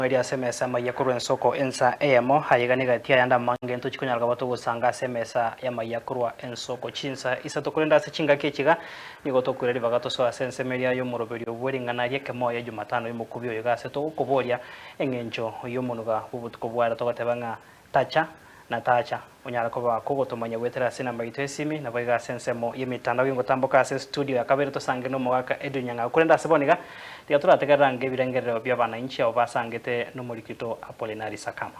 Mweri asemesa mayakuru ensoko ensa emo hayiganiga tia yanda mangento chikunyalga bato gusanga semesa ya mayakurwa ensoko chinsa isato kurenda se chinga kechiga nigoto kureri bagato so asense meria yo muroberi obweringana yeke moya Jumatano yimukubyo yogase to kuboria engencho yomunuga bubutuko bwara togatebanga tacha na tacha unyala koba kogotomanya wetera sina magito esimi na baiga sensemo yemitanda wingo tamboka se studio yakabere to sange no mwaka edunyanga kurenda seboniga tigatura tegarange birengerero byabana inchi obasangete no murikito Apolinari Sakama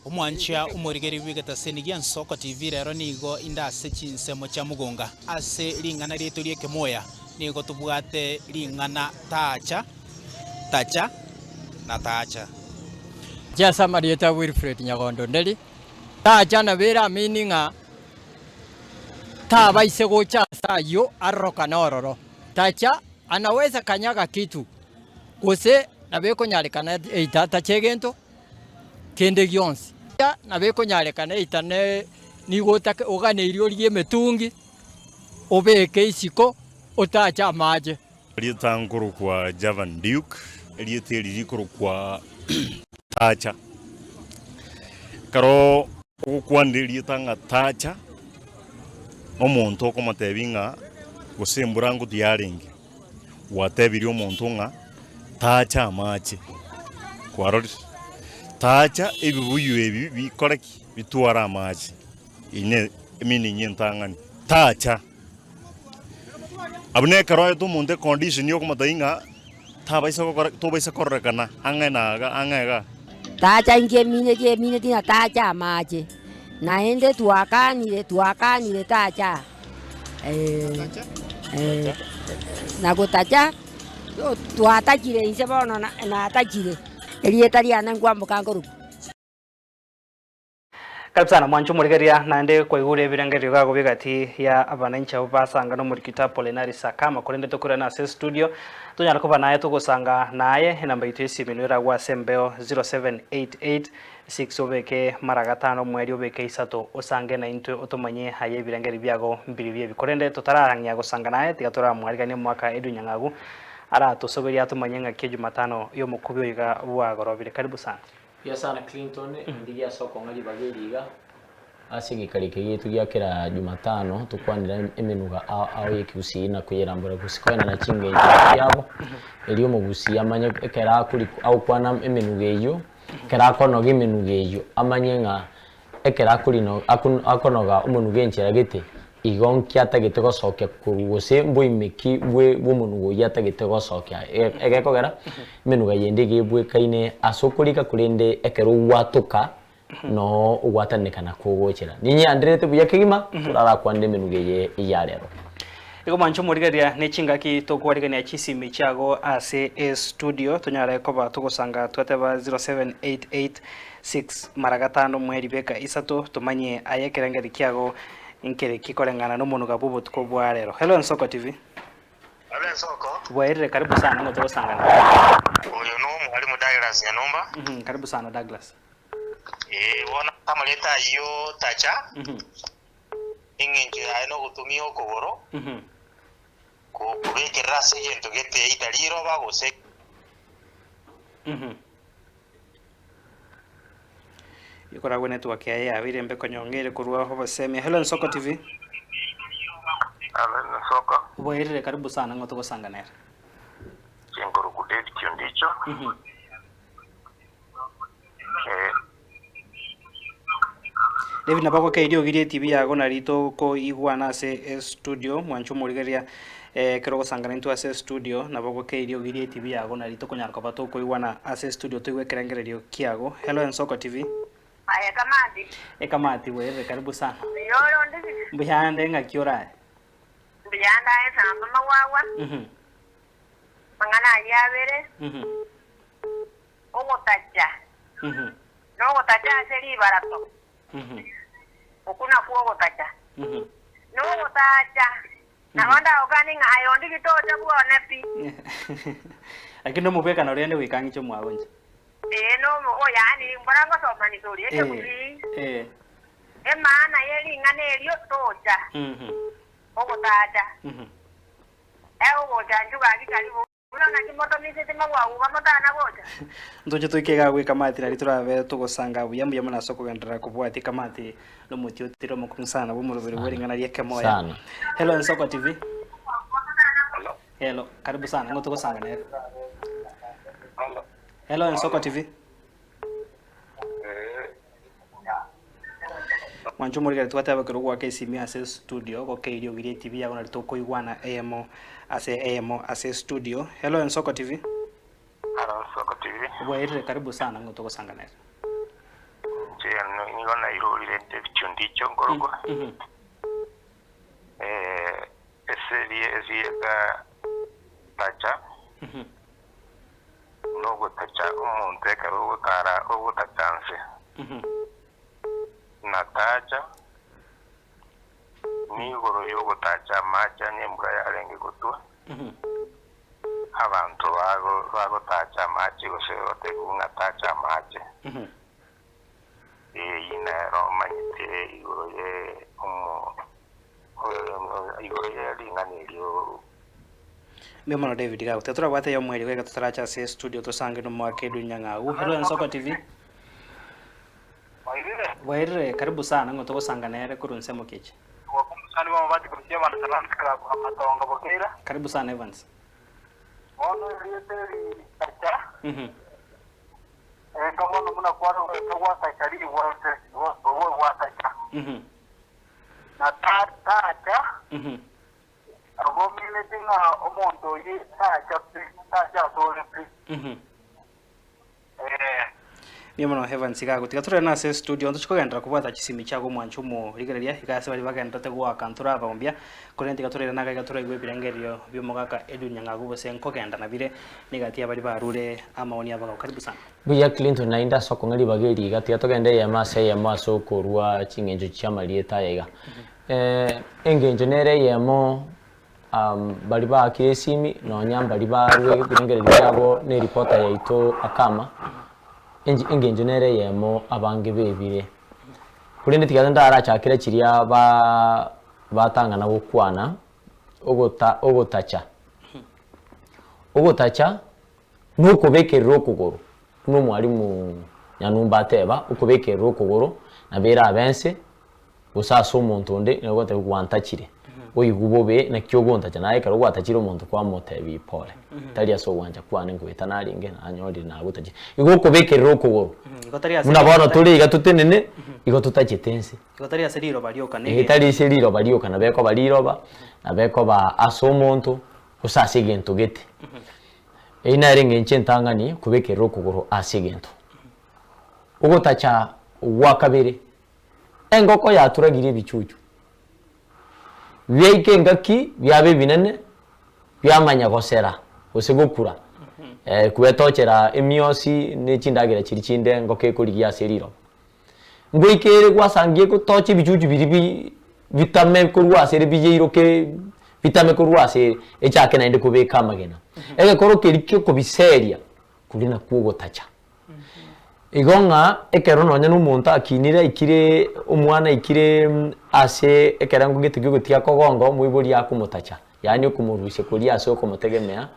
umwancha umurigeri wigata senigia nsoko TV rero nigo indase chinsemo cha mugonga ase lingana ryetu ryeke moya nigo tubwate lingana tacha na tacha jasa marieta Wilfred Nyagondo ndeli tacha na bera mininga taba isegocha sayo arroka na ororo tacha anaweza kanyaga kitu kose nabeko nyarekana eitata chegento kende gyonsi nabeko nyarekana eitane nigota ogane irio rie metungi obeke isiko otacha maje Lietanguru kwa Javan Duke lieteli kwa tacha karo ukwande lietanga tacha omuntu okomatebinga gosemburangu diaringi watebiri omuntu nga tacha amache kwarori tacha ebibuyu ebi bikoraki bitwara amache ine meaning yentangani tacha abune karo to munte condition yo komatainga tobaisa korrekana angega tacha inge mine tina tacha amache naende tuakanire tacha nago tacha tuatakire inse bono na atakire elieta liana ngwambuka ngoruku karibu sana mwancho murigeria nande kwa igure birengerio gago bigati ya abananchi abo basanga no murikita Apolinari Sakama kurende tokura na se studio tunyala kuba naye tugusanga naye namba yitu esiminura gwa sembeo 0788 6 obeke maragatano mweri obeke isato osange na into otomanye haye birengeri byago mbiri bye bikorende tutararanya gusanga naye tigatora mwarigane mwaka edunyangagu ara tusoberia atomanye ngake Jumatano yo mukubyo yiga bwagorobire karibu sana ya sana Clinton ndiya soko ngali bageriga asigikari yetu gyakera Jumatano tukwanira emenuga aho yekusina kuyerambura gusikwana na kinge yabo eliyo mugusi amanye ekera kuri au kwana emenuga eyo kera kono gemenuga eyo amanye nga ekera kuri no akonoga umunuga enchera gete igonki atagete gosokya kurugose mboimeki bwe bomunugo yatagete gosokya egekogera menuga yende gebwe kaine asokolika kurende ekero watuka no watanekana kugochera ninyi andrete buya kigima turara kwande menuga ye iyarero ego mancho murigeria necingaki tokwarigania chisimi chago ase studio tunyara koba tugusanga twateba 07886 maragatano mweri beka isato tumanye ayekerengeri kiago inkere kikorengana no munuga bubutuko bwarero. Hello Nsoko TV. Hello Nsoko. Bwaire karibu sana ngo tubasangana. Uyo no mwalimu Douglas Nyanomba. Karibu sana Douglas. Wona kama leta iyo tacha. Ingenje ayino gutumia okoboro. Kubeke rasi yento gete italiro bagose. Yukora wene tuwake ya vile mbeko nyongere kuruwa hoba semi. Hello Nsoko TV. Hello Nsoko. Bwaire karibu sana ngo tugosanganera. Chengoro kudeti kyondicho. David nabako kaidio girie TV yago na rito ko igwana se studio mwancho murigeria kero gusangana into ase studio nabako kaidio girie TV yago na rito konyarka bato ko igwana ase studio tuwe kerengererio kiago. Hello Nsoko TV. Aya kamati. Kamati wewe karibu sana. Yoro ndisi. Mbihande ngakiora. Mbihanda esa mama wawa. Mangana yabere. Ogo tacha. No tacha seri barato. Okuna kuogo tacha. No tacha. Na wanda ogani ngayo ndiki tota buone pi. Lakini no mubeka na riende wikangi cho mwagonje. No yani mbarango soma ni dori eke muri. Maana yeli ngane elio tocha. Ogo tacha. Ogo janju gagi karibu Una kimoto misi magwa uga mutana gocha. Ndoje twikega gwi kamati nari turave tugusanga buya muya muna soko gendera kubwati kamati no muti utiro mukuru sana bo murubiri weringana rieke moya sana. Hello Nsoko TV. Hello, karibu sana ngo tugusanga nere. Hello Nsoko TV. Mwanju muri gari twataba kirugwa KCM ase studio ko KDO giri TV ya ona litoko igwana AMO ase studio. Hello Nsoko TV. Hello Nsoko TV. Bwaire karibu sana ngo tugusanga nere. Nigo na irurire ndicho ngorgo. Ese tacha. No tacha umuntu ekaro gutara ogutachanse. Natacha ni goro yo gutacha macha nyembwa yarenge gutwa. Abantu bago tacha machi goshote ngatacha machi. Ina romanyite igoro ye igoro ye ringaniryo. Memo David gago tetura gwate yo mweri gwega tutaracha se studio tusange no mwake dunyang'au. Hello Nsoko TV. Waire karibu sana ngo tugusanga nere kuri Nsemo Kichi. Wakumusani wa mabati kurusia bana Salams Club amatonga bokera. Karibu sana Evans. Ono rieteri tacha. Kama muna kwaro kwa tacha wa tacha. Na tacha. Agomile tinga omonto yi tacha sole pri. Memo Evans gago tigatura na se studio ntuchikogendera kubwata kisimi chago mwanchumo rigereria ikase bali bagenda tegwa kantura abombia kuri tigatura na gatura igwe birengerio byomugaka Edu Nyang'agu bose nkogenda na bire nigatia bali barure amaoni abaga karibu sana. Buya Clinton na inda soko ngari bageri gatia togende ya mase ya maso korwa chingenjo chamalieta yega. Engenjo nere yemo bali ba kesimi no nyamba bali barwe birengerio byabo ne reporter yaito akama. Engenjo nere yemo abange bebire kulinde tiganda arachakira kiria batangana gukwana ogotacha nuko bekerero kugoro no mwalimu nyanumba ateba ukobekerero kugoro na bera abense usaso umuntu nde nagote kwantakire oyigubobe na kyogontacha naye karo gwatakira umuntu kwa motebi pole tali aso wanja kwane ngweta naringe anyori na gutaje igoko bekerero kugoro munabona tuli gatutenene igo tutachitense igotari aseriro barioka ne itali seriro barioka na beko baliroba na beko ba aso umuntu usasigento gete ina ringe nchentangani kubekerero kugoro asigento ugotacha wakabere engoko yaturagire bicucu Vyeke ngaki vyabe binene byamanya gosera usegukura kubetochera emiosi n'ekindagira kiri kinde ngoke kuri ya seriro ngoikere gwasangiye gutoche bijuju biri vitame kurwa sere biyiroke vitame kurwa sere echake nainde kubeka amagena ege koroke rikyo kubiseria kuri na kugotacha igonga ekero nonya n'umuntu akinire ikire umwana ikire ase ekerango gitigigo tia kogongo muiburi yakumutacha yani okumurushe kuri ase okumutegemea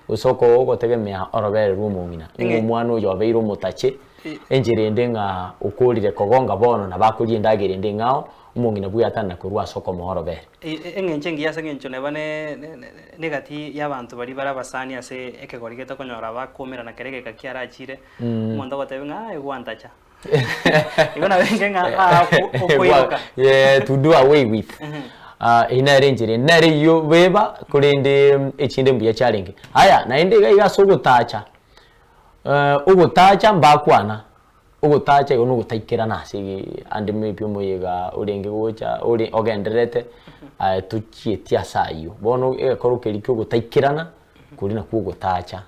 usoko ogotegemea orobere rumumina umwana uyo abeiro mutache enjirende nga ukurire kogonga bono na bakuri ndagirende ngao umungina bwa atana kurwa soko morobere engenche ngiyase ngencho nebane negati y'abantu bari barabasani ase ekegori geta konyora bakomera na kerege kakiarachire umuntu gotebe nga egwantacha ibona benge nga okoyoka to do away with ina renjire nari yo beba kurinde ekinde mbuya challenge aya nainde ga igasogutacha ugutacha mbakwana ugutacha yo nugutaikira nasi andi mepi moyega urenge gocha uri ogenderete tuchietia sayo bono ekoroke rikyo gutaikirana kuri na kugutacha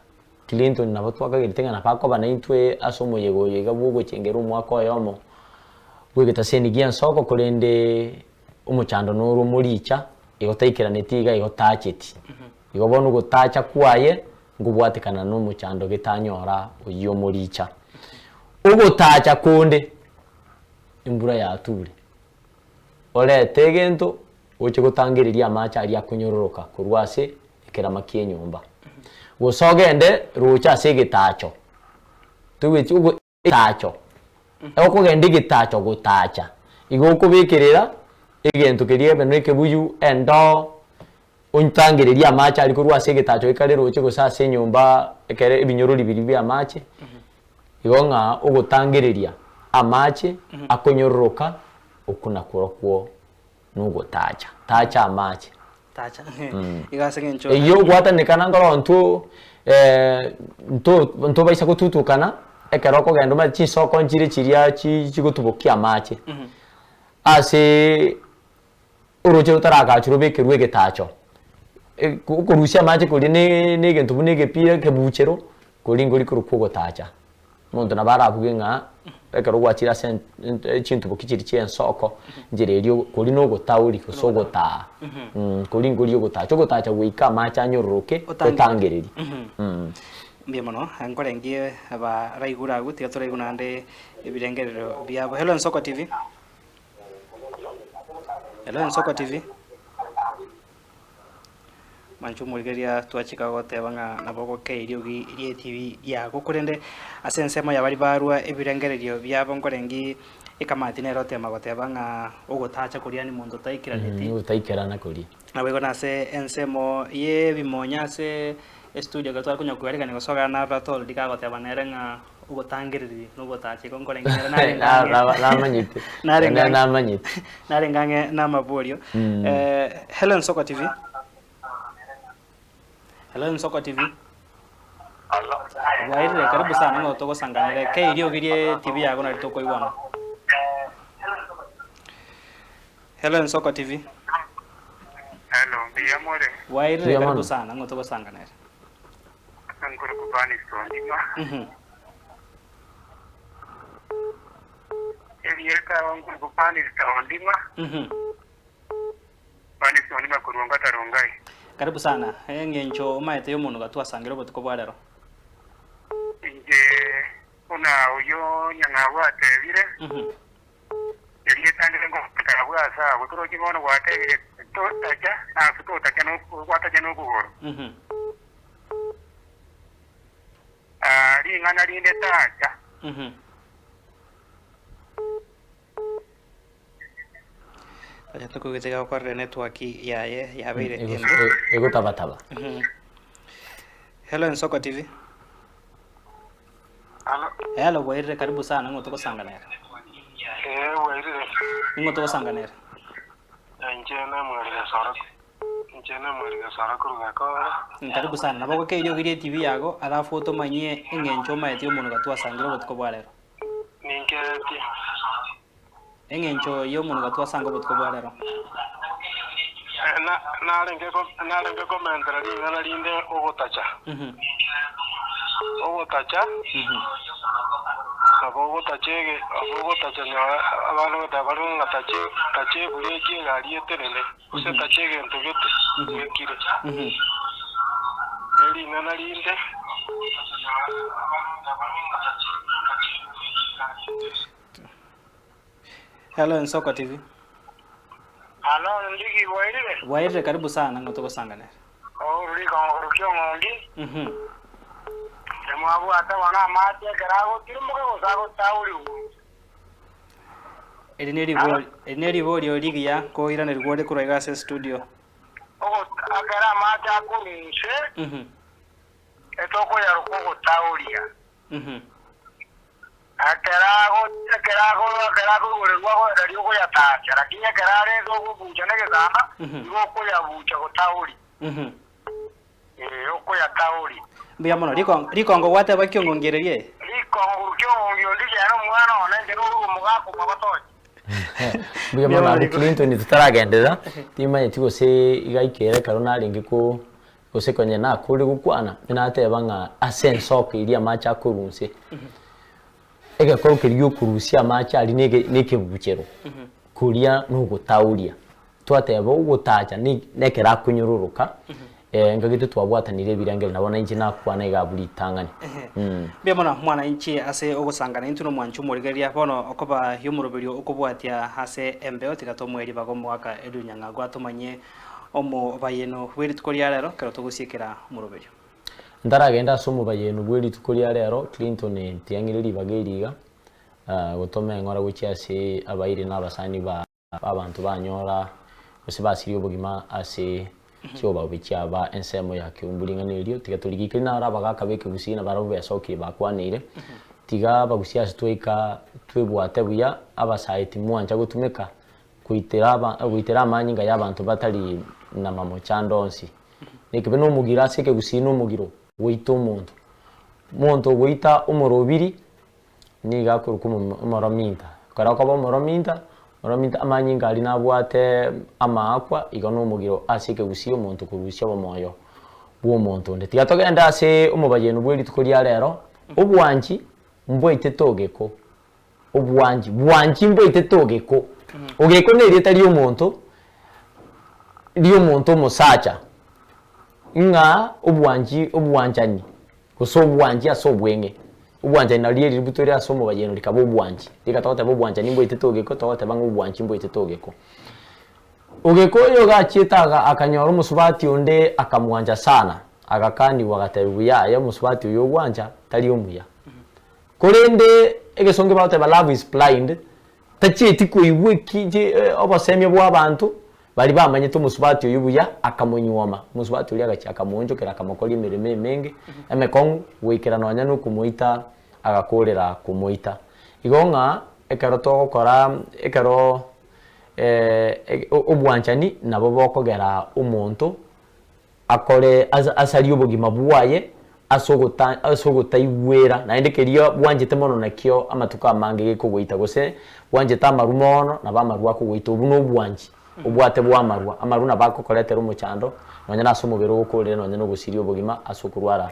Clinton na batu akagiritenga na pako bana intwe asomo yego yega bugo chengera umwaka yomo bwegeta senigia nsoko kurende umuchando nuru muricha igutaikirana tiga igotacheti igobona ugutacha kwaye ngubwatikana n'umuchando gitanyora uyo muricha ugutacha kunde imbura yature olete gento uche gutangiriria amacha ari akunyororoka kurwase ikera makie nyumba gusogende rucha segitacho tuwiti ugo tacho okugenda igitacho gutacha igukubikirira igento kirie beno ikebuyu endo untangiriria amache ari kurwa segitacho ikare ruche gusasa nyumba ekere ibinyorori biri bya amache igonga ugutangiriria amache akonyororoka okuna kurokwo nugutacha tacha amache tacha igase ngencho iyo gwatanikana ngoro nto baisa kututukana ekeroko gendo ma chisoko njire chiria chigutubukia amache ase uroche utaragachuro bekerwe getacho kurusia amache kuri ne gento bune gepira kebuchero kuri ngori kurukwo gutacha muntu nabaravuge nga ekero gwachira sen chintu bokichiri chensoko njire erio kuri no gutauri kusogota kuri ngori gutacha gutacha wika amache anyororoke utangiriri mbia mono ankorengie aba raigura guti atoraiguna nde ebirengerero byabo. Hello Nsoko TV. Hello Nsoko TV. Manchu murigeria twachika gote banga naboko keirio gi rie TV ya gukurende asensemo ya bari barua ebirengererio byabo nkorengi ikamati nero tema gote banga ogotacha kuria ni mundu taikiraniti utaikirana kuri nabego nase ensemo ye bimonya se studio gatwara kunya kuereka ni gosoga na ratol dikago te banerenga ugo tangiriri nugo tachi kon kolengera na manyite na manyite narengange na maborio Hello Nsoko TV. Hello Nsoko TV. Waire karibu sana ngo toko sanganire ke irio girie TV yago na toko iwana. Hello Nsoko TV. Hello biyamore. Waire karibu sana ngo toko sanganire Angkor kubani stondima. Elieka angkor kubani stondima. Bani stondima kurwanga tarongai. Karibu sana. Ngencho maete yomuntu gatwa sangiro botuko bwarero. Inje una uyo nyangabwa tebire. Elieta ngo kabwa sa buturo kimono gwatebire to taja na futo taja no gwataja no gugoro. Ringana rinde tacha. Aja tuko gitega kwa network ya beire. Ego taba. Hello Nsoko TV. Hello waire karibu sana ngo toko sanganera. Waire. Ngo toko sanganera. Njena mwariga sara kuruga ko. Karibu sana. Nabako ke irio girie TV yago alafu otomanyie engencho maete yomuntu gatwa sangiro botuko bwarero. Ninketi. Engencho yomuntu gatwa sango botuko bwarero. Nalenge komentera ringana rinde ogotacha. Ogotacha. Abogotachege abogotacha abantu batabarunga tache buleki gariyeterene. Use tachege ntogete gekire. Ringana rinde. Hello Nsoko TV. Hello ndigi Waire karibu sana ngo toko sanganera. Uri ko rukyo ngondi. Emabu ata wana mate karago tirumuka ko sago tauri. Eneri borio ligia ko irane rigode kuraiga se studio. Agara mate akunishe. Etoko ya ruko tauria. Akerago urerwago rariugo ya tacha lakini kerare dogo buchane gezana yuko ya bucha ko tauri. Yuko ya tauri. Mbia mono rikongo gwate bakiongongererie. Rikongo ryongo ndijana mwana onenge rugo mugako mabatoje. Mbia mono ari Clinton tutaragendera tima yitiko se igaikere karona ringi ko gosekonye na kuri gukwana binateba nga asensoko iria macha kurunse. Ega koro kirio kurusia amacha ari neke buchero kuria no gutauria twateba ugutacha nekera kunyururuka ngagite twabwatanire birangere nabona inji nakwana igaburi tangani bia mona mwana inchi ase ogusangana into no mwanchu murigeria bono okoba yumurubirio okobwatia hase embeo tigatomweri bagomwaka edunyanga gwatumanye omo bayeno weri tukoria rero kero tugusikira murubirio ndaragenda somo bayenu bweri tukoria rero Clinton tiangiriri bageriga gutome ngora guchiase abaire n'abasani ba abantu banyora bose basiri obugima ase cyo babicha ba ensemo yake umburinganirio tiga tuligikiri na arabaga kabeke gusina barabu yasoki bakwanire tiga bagusiase tweka twebwate buya abasaiti mwanja gutumeka kuitera amanyinga y'abantu batari na mamochandonsi nikibe no mugira seke gusina umugiro wito muntu wita umurobiri niga kurukumu umorominta karako ba umorominta amanyinga ali nabwate amakwa igano umugiro asike gusiyo muntu kurusha bomoyo bwo muntu nde tigatogenda ase umubageno bweri tukoria rero obwanji mbwete togeko obwanji mbwete togeko ogeko ne leta liyo muntu musacha nga obwanjani kuso obwanji asobwenge ubwanja na liye libutoria somo bageno likabo ubwanji likatota ubwanja nimbo itetogeko tawata bangu ubwanji mbo itetogeko ogeko yo gachitaga akanyora umusubati onde akamwanja sana agakani wagateruya ya musubati yo ubwanja tali omuya korende egesonge bawate ba love is blind tachiti kuiwiki je obasemye bw'abantu bali bamanye to musubati yo ubuya akamunyoma musubati uli agachi akamunjokera akamakoli mireme menge emekong wikira nonya no kumuita agakorera kumuita igonga ekero tokora ekero obwanchani nabo bokogera umuntu akore asali obugima bwaye asogota igwera na indikerio bwanjete mono nakyo amatuka amange gekugwita gose bwanjete amarumono na bamarwa kugwita ubu no bwanji ubwate bwa amaruna bakokoretera umuchando nonya nasomubero gukorera nonya no gusirio obugima asokurwara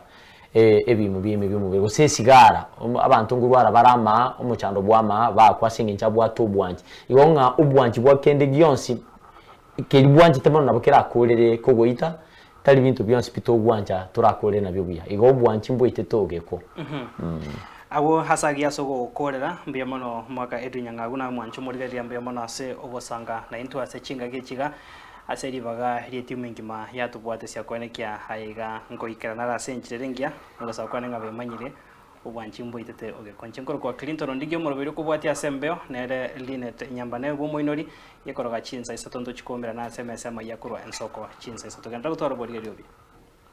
ebimu by'umubiri gose sigara abantu ngurwara barama umuchando bwama bakwasinga incha bwato bwanje igonga ubwanje bwakende gyonsi keri bwanje temano nabokera akorere kugwita tali bintu byonsi pito bwanja turakorera nabyo buya igo bwanje mbwite togeko abo hasagia sogo gukorera mbiya mono mwaka Edunyangagu na mwancho muri gari mbiya mono ase obosanga na into ase chinga gechiga ase ribaga rietimu ingima yatubwate sia kwenekia haiga ngoikera na ase nchirengia ngosa kwanenga bemanyire ubwanchi mboitete ogekonche nkoro kwa Clinton ndigyo morobero kubwati ase mbeo nere Linet nyambane bumuinori yekoroga chinsa isatonto chikombera na ase mesema yakurwa ensoko chinsa isatogenda gutwara bori ryobi